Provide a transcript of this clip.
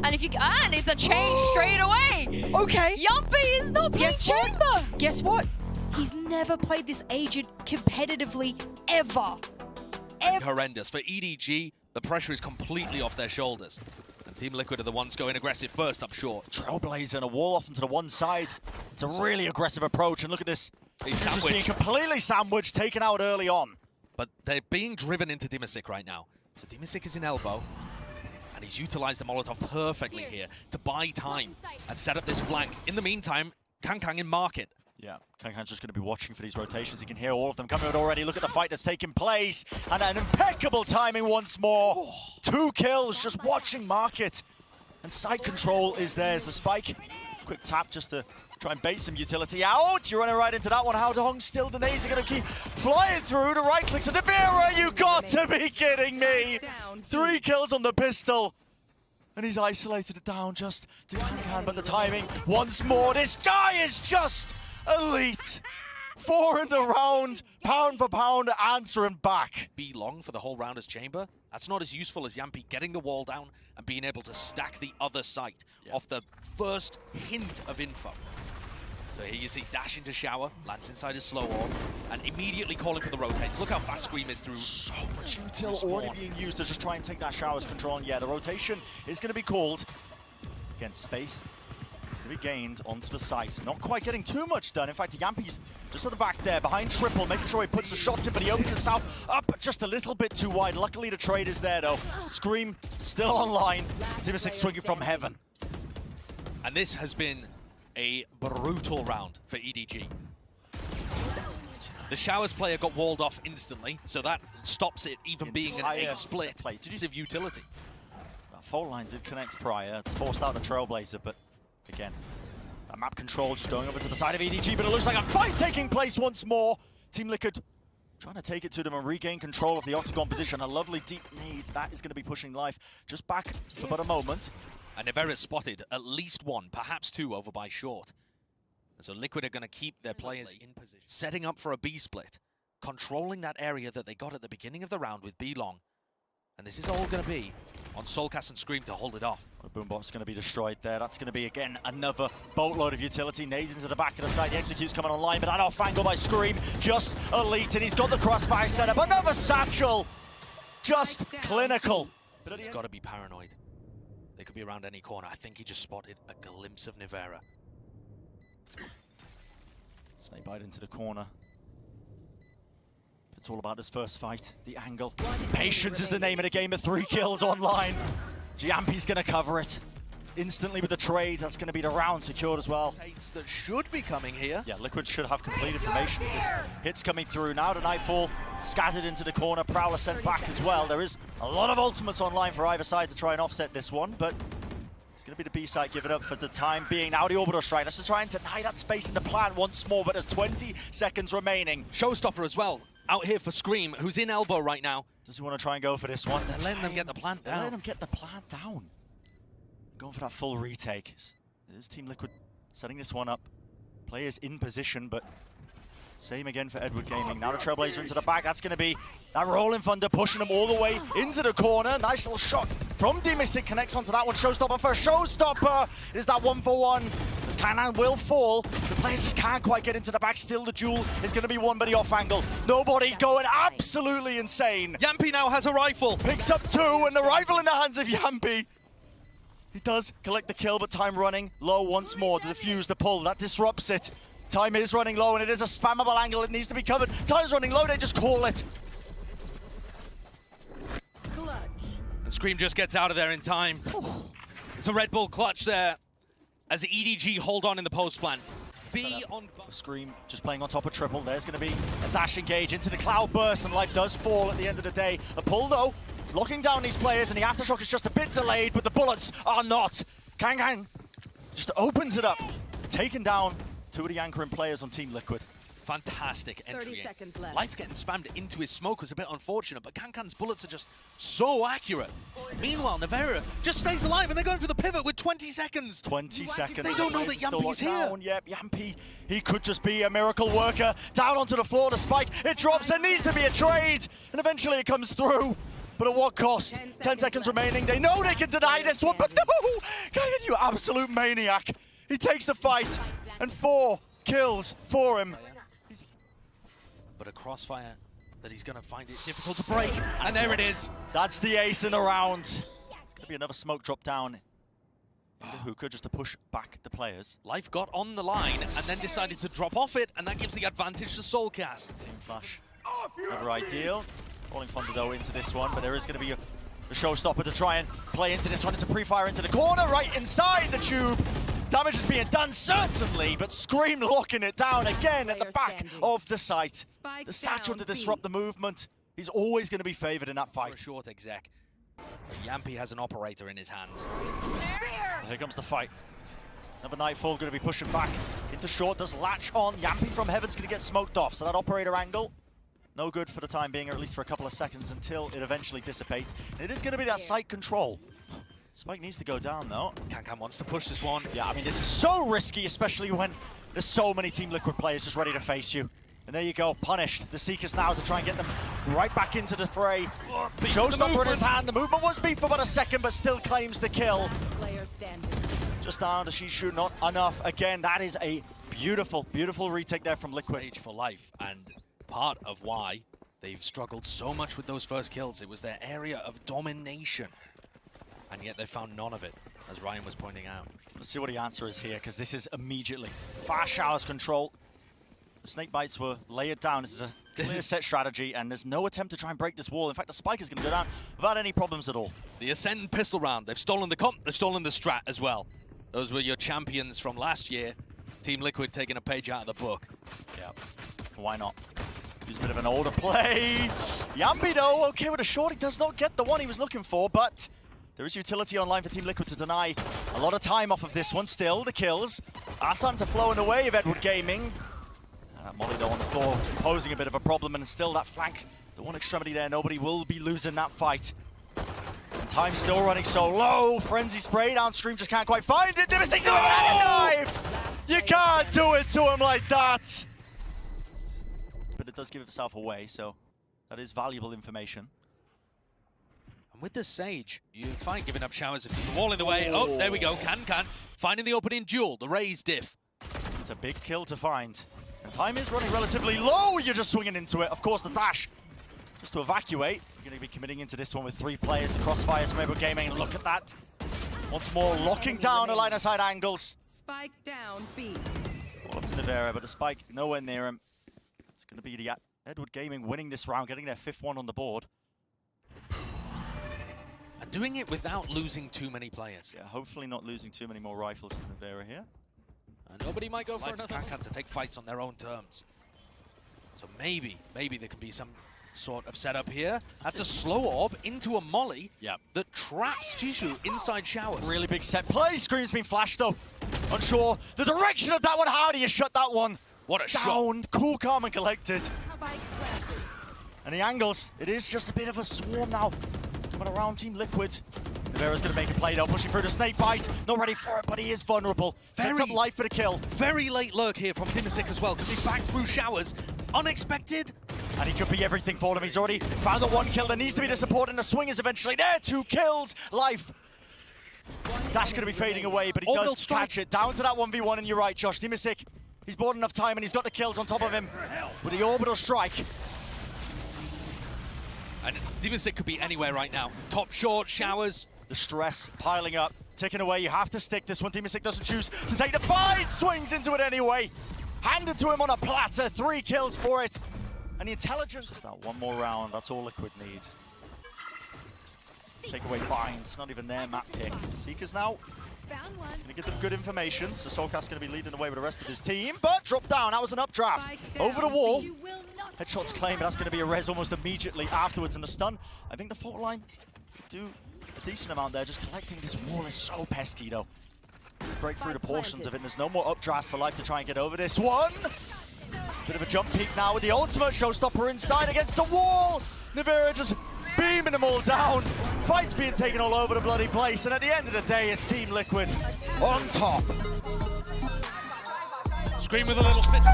And if you and it's a change straight away. Okay. Yumpy is not playing chamber. Guess what? He's never played this agent competitively ever. Horrendous. For EDG, the pressure is completely off their shoulders. And Team Liquid are the ones going aggressive first up short. Trailblazer and a wall off into the one side. It's a really aggressive approach, and look at this. He's just being completely sandwiched, taken out early on. But they're being driven into Dimasic right now. So Dimasic is in elbow, and he's utilized the Molotov perfectly here to buy time and set up this flank. In the meantime, Kang in market. Yeah, Kang's just going to be watching for these rotations. He can hear all of them coming out already. Look at the fight that's taking place. And an impeccable timing once more. 2 kills, just watching market. And side control is there as the spike. Quick tap just to try and bait some utility out. You're running right into that one. How Dong still the nades are going to keep flying through. The right clicks of the Vera. You got to be kidding me. 3 kills on the pistol. And he's isolated it down just to Kang, but the timing once more. This guy is just elite. 4 in the round, pound for pound, answering back. Be long for the whole round as chamber. That's not as useful as Yampy getting the wall down and being able to stack the other site off the first hint of info. So here you see dash into shower, lands inside his slow orb, and immediately calling for the rotates. Look how fast Scream is through. So much util already being used to just try and take that shower's control. And yeah, the rotation is going to be called. Again, space to be gained onto the site. Not quite getting too much done. In fact, Yampy's just at the back there, behind Triple, making sure he puts the shots in, but he opens himself up just a little bit too wide. Luckily, the trade is there, though. Scream still online. Dimasic swinging from heaven. And this has been a brutal round for EDG. The Showers player got walled off instantly, so that stops it even being a split. Did you see utility? That fault line did connect prior. It's forced out the Trailblazer, but again, that map control just going over to the side of EDG, but it looks like a fight taking place once more. Team Liquid trying to take it to them and regain control of the Octagon position. A lovely deep nade. That is going to be pushing life just back for but a moment. And Nevera spotted at least 1, perhaps 2 over by short. And so Liquid are going to keep their players in position, setting up for a B split, controlling that area that they got at the beginning of the round with B long. And this is all going to be on Soulcast and Scream to hold it off. The Boombox going to be destroyed there. That's going to be, again, another boatload of utility. Nade into the back of the side. The Execute's coming online, but that off angle by Scream. Just elite, and he's got the crossfire set up. Another satchel. Just clinical. But he's got to be paranoid. They could be around any corner. I think he just spotted a glimpse of Nevera. Snake bite into the corner. It's all about this first fight, the angle. Patience is the name of the game of 3 kills online. Yampy's going to cover it. Instantly with the trade, that's going to be the round secured as well. That should be coming here. Yeah, Liquid should have complete information. This hit's coming through now to Nightfall. Scattered into the corner, Prowler sent back as well. There is a lot of ultimates online for either side to try and offset this one, but it's going to be the B side giving up for the time being. Now the orbital strike, that's just trying to deny that space in the plan once more, but there's 20 seconds remaining. Showstopper as well, out here for Scream, who's in elbow right now. Does he want to try and go for this one? They're letting them get the plant down. They're letting them get the plant down. Going for that full retake. There's Team Liquid setting this one up. Players in position, but same again for Edward Gaming. Now the Trailblazer into the back. That's going to be that Rolling Thunder pushing them all the way into the corner. Nice little shot from Dimasic. Connects onto that one. Showstopper for Showstopper. It is that 1-for-1. As Kanan will fall. The players just can't quite get into the back. Still the duel is going to be won by the off angle. Nobody going absolutely insane. Yampy now has a rifle. Picks up 2 and the rifle in the hands of Yampy. He does collect the kill, but time running low once more. The defuse, the pull, that disrupts it. Time is running low, and it is a spammable angle. It needs to be covered. Time's running low, they just call it. And Scream just gets out of there in time. It's a Red Bull clutch there as EDG hold on in the post plan. B on Scream just playing on top of Triple. There's going to be a dash engage into the cloud burst, and life does fall at the end of the day. The pull, though, is locking down these players, and the aftershock is just a bit delayed, but the bullets are not. Kang just opens it up, taking down 2 of the anchoring players on Team Liquid. Fantastic entry. 30 seconds left. Life getting spammed into his smoke was a bit unfortunate, but Kankan's bullets are just so accurate. Meanwhile, Nevera just stays alive, and they're going for the pivot with 20 seconds. 20 seconds. They don't know that Yampy's here. Yep, Yampy, he could just be a miracle worker. Down onto the floor, the spike, it drops, there needs to be a trade, and eventually it comes through. But at what cost? 10 seconds remaining. They know they can deny this one, but no! You absolute maniac. He takes the fight, and 4 kills for him. But a crossfire that he's going to find it difficult to break. And there it is. That's the ace in the round. It's going to be another smoke drop down into Hookah just to push back the players. Life got on the line and then decided to drop off it, and that gives the advantage to Soulcast. Team Flash, never ideal. Falling Thunder though into this one, but there is going to be a showstopper to try and play into this one. It's a pre-fire into the corner, right inside the tube. Damage is being done, certainly, but Scream locking it down again at the back of the site. The satchel to disrupt the movement. He's always going to be favored in that fight. For short exec. Yampy has an operator in his hands. Here comes the fight. Another Nightfall going to be pushing back into short. Does latch on. Yampy from Heaven's going to get smoked off. So that operator angle, no good for the time being, or at least for a couple of seconds until it eventually dissipates. And it is going to be that site control. Spike needs to go down though. Kankan wants to push this one. Yeah, I mean, this is so risky, especially when there's so many Team Liquid players just ready to face you. And there you go, punished. The Seekers now to try and get them right back into the fray. Showstopper in his hand. The movement was beat for about a second, but still claims the kill. Just down to Shiphtur, not enough. Again, that is a beautiful, beautiful retake there from Liquid. Stage for life, and part of why they've struggled so much with those first kills, it was their area of domination. And yet they found none of it, as Ryan was pointing out. Let's see what the answer is here, because this is immediately fast showers control. The snake bites were layered down. This is a clear set strategy, and there's no attempt to try and break this wall. In fact, the spike is going to go down without any problems at all. The Ascend pistol round. They've stolen the comp, they've stolen the strat as well. Those were your champions from last year. Team Liquid taking a page out of the book. Yeah, why not? Use a bit of an older play. Yampy though, okay with a short. He does not get the one he was looking for, but there is utility online for Team Liquid to deny a lot of time off of this one. Still, the kills are starting to flow in the way of Edward Gaming. Molly though on the floor, posing a bit of a problem, and still that flank, the one extremity there, nobody will be losing that fight. And time still running so low. Frenzy spray downstream, just can't quite find it. Devastating dived! You can't do it to him like that! But it does give itself away, so that is valuable information. And with the Sage, you're fine giving up showers if there's a wall in the way. Oh, there we go, Kankan. Finding the opening duel, the raise diff. It's a big kill to find. And time is running relatively low. You're just swinging into it. Of course, the dash just to evacuate. You're going to be committing into this one with 3 players. The crossfires from Edward Gaming. Look at that. Once more, locking down the line of sight angles. Spike down, B. All up to Nivera, but the spike nowhere near him. It's going to be the Edward Gaming winning this round, getting their 5th one on the board. And doing it without losing too many players. Yeah, hopefully not losing too many more rifles to Nivera here. And nobody might go for another Kankan to take fights on their own terms. So maybe there can be some sort of setup here. That's a slow orb into a molly that traps Shiphtur inside showers. Really big set play. Scream's been flashed though. Unsure the direction of that one. How do you shut that one? What a shot. Down, cool, calm and collected. And the angles, it is just a bit of a swarm now. Coming around Team Liquid. Nivera's going to make a play though, pushing through the snake bite. Not ready for it, but he is vulnerable. Sets up life for the kill. Very late lurk here from Dimisic as well. Could be back through showers. Unexpected. And he could be everything for them. He's already found the 1 kill. There needs to be the support, and the swing is eventually there. 2 kills. Life. Dash going to be fading away, but he does catch it. Down to that 1v1, and you're right, Josh. Dimisic, he's bought enough time, and he's got the kills on top of him with the orbital strike. And Dimisic could be anywhere right now. Top short, showers. The stress piling up, ticking away. You have to stick this one. Dimisic doesn't choose to take the fight. Swings into it anyway. Handed to him on a platter. 3 kills for it. And the intelligence. Just that one more round. That's all Liquid need. Take away binds. Not even their map pick. Seekers now. Going to give them good information. So Soulcast going to be leading the way with the rest of his team. But drop down. That was an updraft. Over the wall. Headshots claim, but that's going to be a res almost immediately afterwards. And the stun. I think the fault line do a decent amount there. Just collecting this wall is so pesky though. Break through the portions of it. There's no more updrafts for life to try and get over this one. Bit of a jump peek now with the ultimate showstopper inside against the wall. Nivera just beaming them all down. Fights being taken all over the bloody place. And at the end of the day, it's Team Liquid on top. Scream with a little fist.